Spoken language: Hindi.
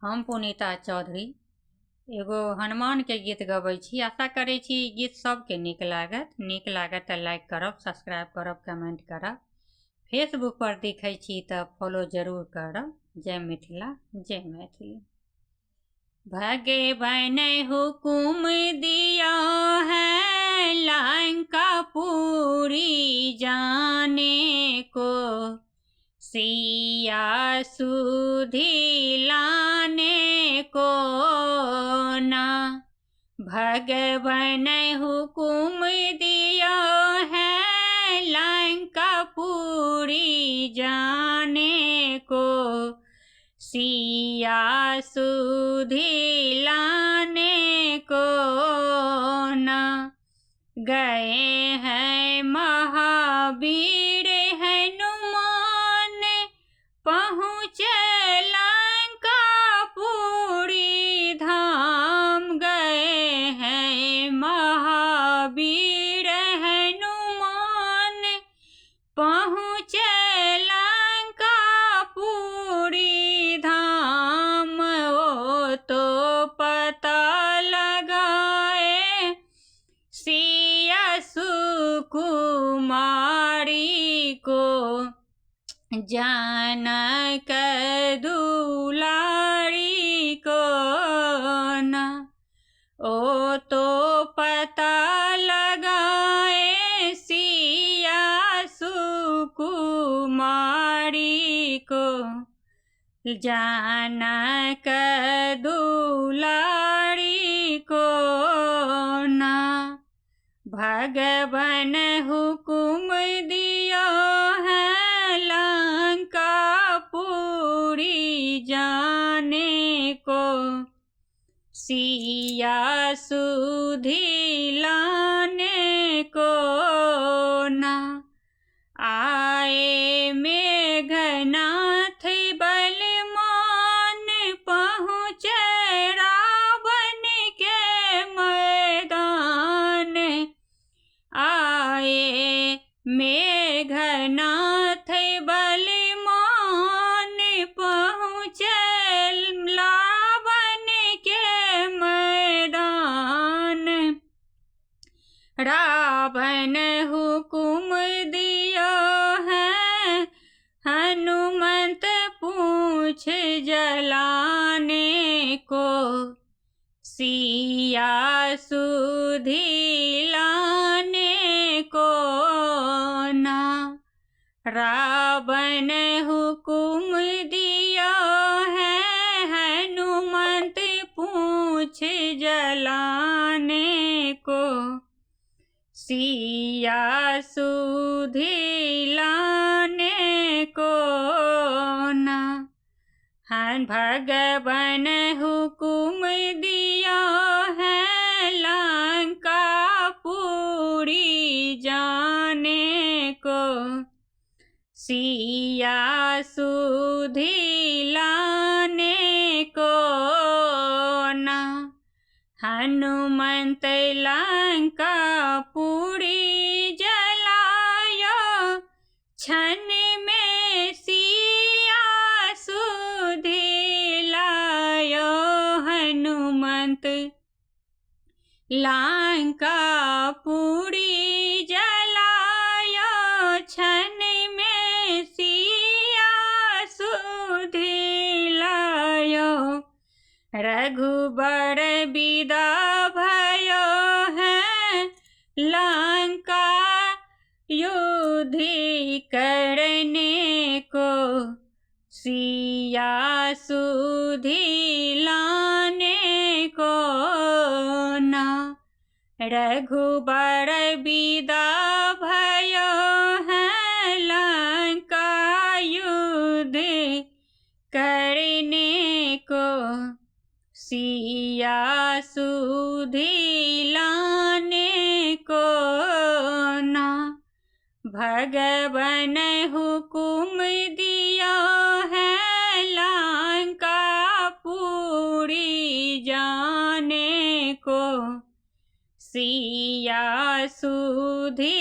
हम पुनीता चौधरी एगो हनुमान के गीत गबै छी। आशा करै छी गीत सबके नीक लागत तऽ लाइक करब, सब्सक्राइब करब, कमेंट करब। फेसबुक पर देखै छी तऽ फॉलो जरूर करब। जय मिथिला, जय मैथिली। भगवान हुकुम दिया है लंकापुरी जाने को, सिया सुधी लाने को ना। भगवान हुकुम दिया है लंकापुरी जाने को, सिया सुधी लाने को ना। गए हैं महावीर हनुमान, पहुँचे लंकापुरी धाम। गए हैं महावीर हनुमान, पहुँचे लंकापुरी धाम। ओ तो पता लगाए सिया सुकुमारी को, जनक दुलारी को ना। ओ तो पता लगाए सिया सुकुमारी को, जनक दुलारी को ना। भगवान हुकुम दिया है लंकापुरी जाने को, सिया सुधी लाने को ना। आए मेघनाथ बलमान, पहुँचे रावण के मैदान। आए मेघनाथ बलमान, पहुँचे रावण के मैदान। रावण हुकुम दिया है हनुमंत पूछ जलाने को, सिया सुधी लाने को ना। रावण हुकुम दिया है हनुमंत पूछ जलाने को, सिया सुधी लाने को ना। भगवान हुकुम दिया है लंकापुरी जाने को, सिया सुधी लाने को ना। हनुमंत लंकापुरी जलायो, क्षण में सिया सुधी लायो। हनुमंत लंकापुरी जलायो, क्षण में सिया सुधी लायो। रघुबर विदा भयो है लंका युद्धि करने को, सिया सुधी लाने को ना। रघुबर विदा भयो है लंका युद्ध करने को, सिया सुधी लाने को ना। भगवान हुकुम दिया है लंकापुरी जाने को, सिया सुधी